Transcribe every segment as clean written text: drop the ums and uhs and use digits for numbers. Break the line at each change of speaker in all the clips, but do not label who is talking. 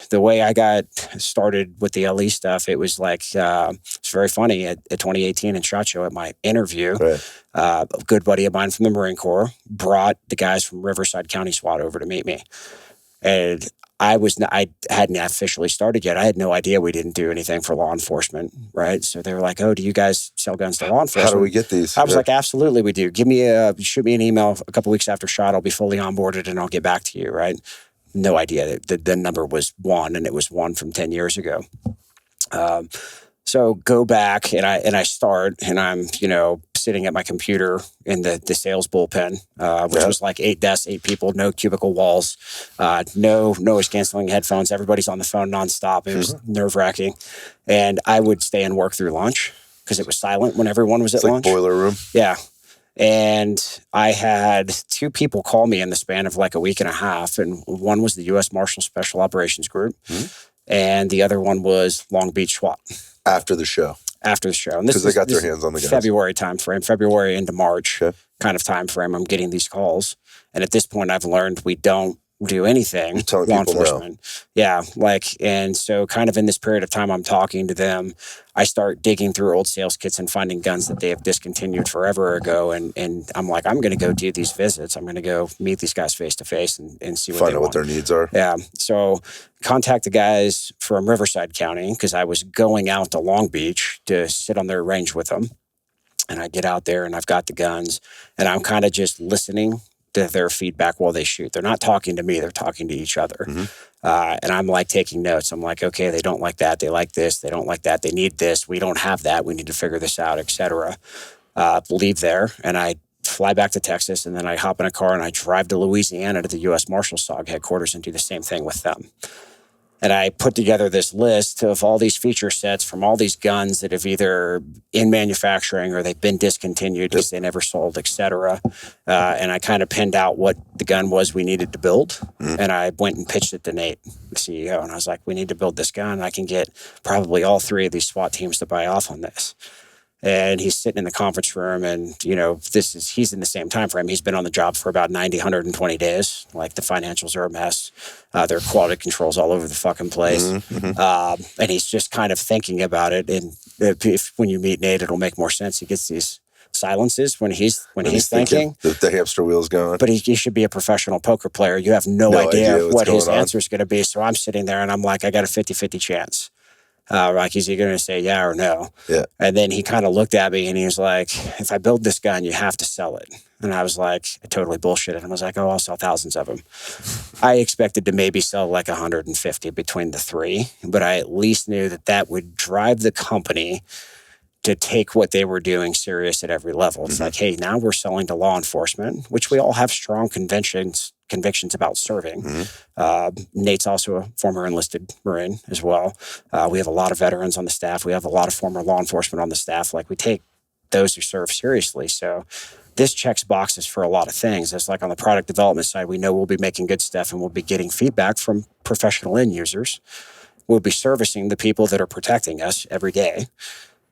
the way I got started with the LE stuff, it was like, it's very funny. At 2018 in SHOT Show at my interview, a good buddy of mine from the Marine Corps brought the guys from Riverside County SWAT over to meet me. And I hadn't officially started yet. I had no idea we didn't do anything for law enforcement, right? So they were like, "Oh, do you guys sell guns to law enforcement?"
How do we get these?
I was like, "Absolutely, we do. Shoot me an email a couple weeks after SHOT. I'll be fully onboarded and I'll get back to you." Right? No idea. The number was 1, and it was 1 from 10 years ago. So go back and I start, and I'm, sitting at my computer in the sales bullpen, which was like 8 desks, 8 people, no cubicle walls, no noise canceling headphones. Everybody's on the phone nonstop. It was nerve wracking. And I would stay and work through lunch because it was silent when everyone was at lunch.
Like boiler room.
Yeah. And I had 2 people call me in the span of like a week and a half. And one was the U.S. Marshal Special Operations Group. And the other one was Long Beach SWAT.
After the show.
And
because they got their hands on the guns.
February timeframe, February into March kind of timeframe. I'm getting these calls, and at this point, I've learned we don't do anything.
You're telling
law
people
enforcement. Yeah, and so kind of in this period of time, I'm talking to them. I start digging through old sales kits and finding guns that they have discontinued forever ago, and I'm like, I'm going to go do these visits. I'm going to go meet these guys face to face and see what
find
they
out
want.
What their needs are.
Yeah, so contact the guys from Riverside County because I was going out to Long Beach to sit on their range with them, and I get out there and I've got the guns, and I'm kind of just listening to their feedback while they shoot. They're not talking to me, they're talking to each other. And I'm like taking notes. I'm like, okay, they don't like that. They like this. They don't like that. They need this. We don't have that. We need to figure this out, etc. Leave there. And I fly back to Texas, and then I hop in a car and I drive to Louisiana to the U.S. Marshal SOG headquarters and do the same thing with them. And I put together this list of all these feature sets from all these guns that have either in manufacturing or they've been discontinued because they never sold, et cetera. And I kind of pinned out what the gun was we needed to build. And I went and pitched it to Nate, the CEO. And I was like, we need to build this gun. I can get probably all 3 of these SWAT teams to buy off on this. And he's sitting in the conference room, and, he's in the same time frame. He's been on the job for about 120 days. Like, the financials are a mess. Their quality control's all over the fucking place. And he's just kind of thinking about it. And when you meet Nate, it'll make more sense. He gets these silences when he's thinking.
The hamster wheel's going.
But he should be a professional poker player. You have no idea what his answer is going to be. So I'm sitting there, and I'm like, I got a 50-50 chance. Like, is he going to say yeah or no?
Yeah.
And then he kind of looked at me and he was like, if I build this gun, you have to sell it. And I was like, I totally bullshitted. I was like, oh, I'll sell thousands of them. I expected to maybe sell like 150 between the 3, but I at least knew that would drive the company to take what they were doing serious at every level. It's like, hey, now we're selling to law enforcement, which we all have strong convictions about serving. Nate's also a former enlisted Marine as well. We have a lot of veterans on the staff. We have a lot of former law enforcement on the staff. Like, we take those who serve seriously. So this checks boxes for a lot of things. It's like on the product development side, we know we'll be making good stuff and we'll be getting feedback from professional end users. We'll be servicing the people that are protecting us every day.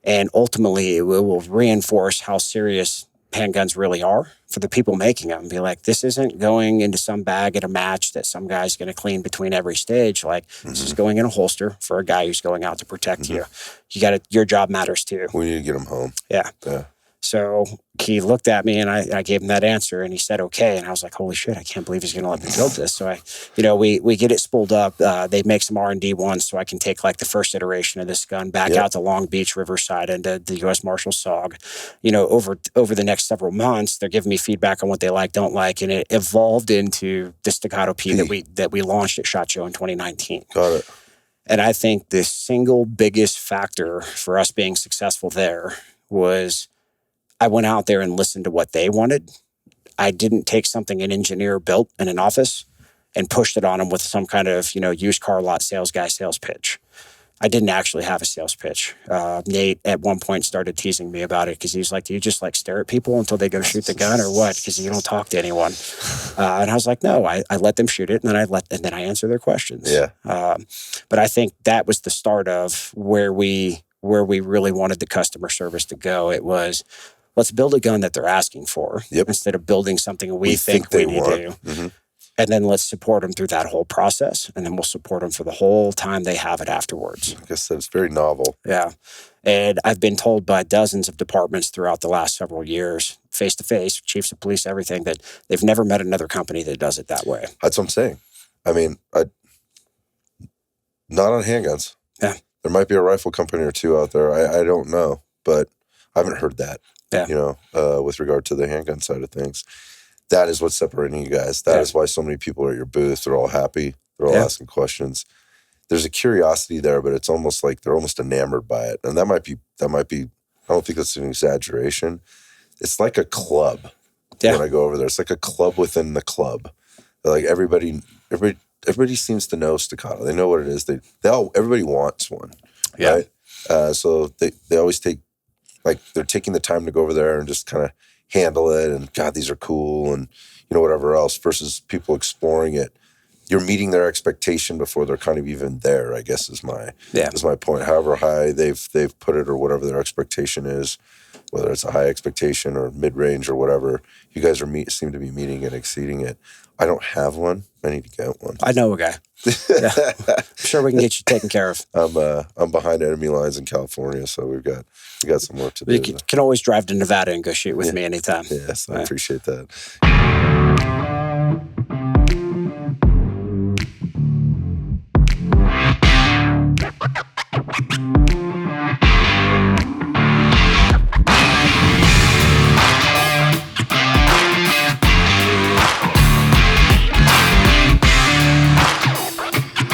And ultimately, it will reinforce how serious handguns really are for the people making them. Be like, this isn't going into some bag at a match that some guy's going to clean between every stage. Like, this is going in a holster for a guy who's going out to protect you. Your job matters too.
We need to get him home.
Yeah. So he looked at me, and I gave him that answer, and he said, okay. And I was like, holy shit, I can't believe he's going to let me build this. So we get it spooled up. They make some R&D ones so I can take like the first iteration of this gun back out to Long Beach, Riverside, and to the U.S. Marshal SOG. Over the next several months, they're giving me feedback on what they like, don't like. And it evolved into the Staccato P that we launched at SHOT Show in 2019.
Got it.
And I think the single biggest factor for us being successful there was I went out there and listened to what they wanted. I didn't take something an engineer built in an office and pushed it on them with some kind of, used car lot sales guy sales pitch. I didn't actually have a sales pitch. Nate at one point started teasing me about it because he was like, do you just like stare at people until they go shoot the gun or what? Because you don't talk to anyone. And I was like, no, I let them shoot it, and then I answer their questions.
Yeah.
But I think that was the start of where we really wanted the customer service to go. It was, let's build a gun that they're asking for instead of building something we think we need to do. And then let's support them through that whole process. And then we'll support them for the whole time they have it afterwards.
I guess that's very novel.
Yeah. And I've been told by dozens of departments throughout the last several years, face to face, chiefs of police, everything, that they've never met another company that does it that way.
That's what I'm saying. I mean, not on handguns.
Yeah.
There might be a rifle company or two out there. I don't know, but I haven't heard that, with regard to the handgun side of things. That is what's separating you guys. That is why so many people are at your booth. They're all happy. They're all asking questions. There's a curiosity there, but it's almost like they're almost enamored by it. And that might be, I don't think that's an exaggeration. It's like a club when I go over there. It's like a club within the club. Like everybody seems to know Staccato. They know what it is. Everybody wants one, right? So they always they're taking the time to go over there and just kind of handle it. And God, these are cool, and whatever else. Versus people exploring it, you're meeting their expectation before they're kind of even there. I guess is my point. However high they've put it, or whatever their expectation is, whether it's a high expectation or mid range or whatever, you guys seem to be meeting and exceeding it. I don't have one. I need to get one.
I know a guy. Yeah. I'm sure we can get you taken care of.
I'm behind enemy lines in California, so we got some work to do.
You can always drive to Nevada and go shoot with me anytime.
Yes, I appreciate that.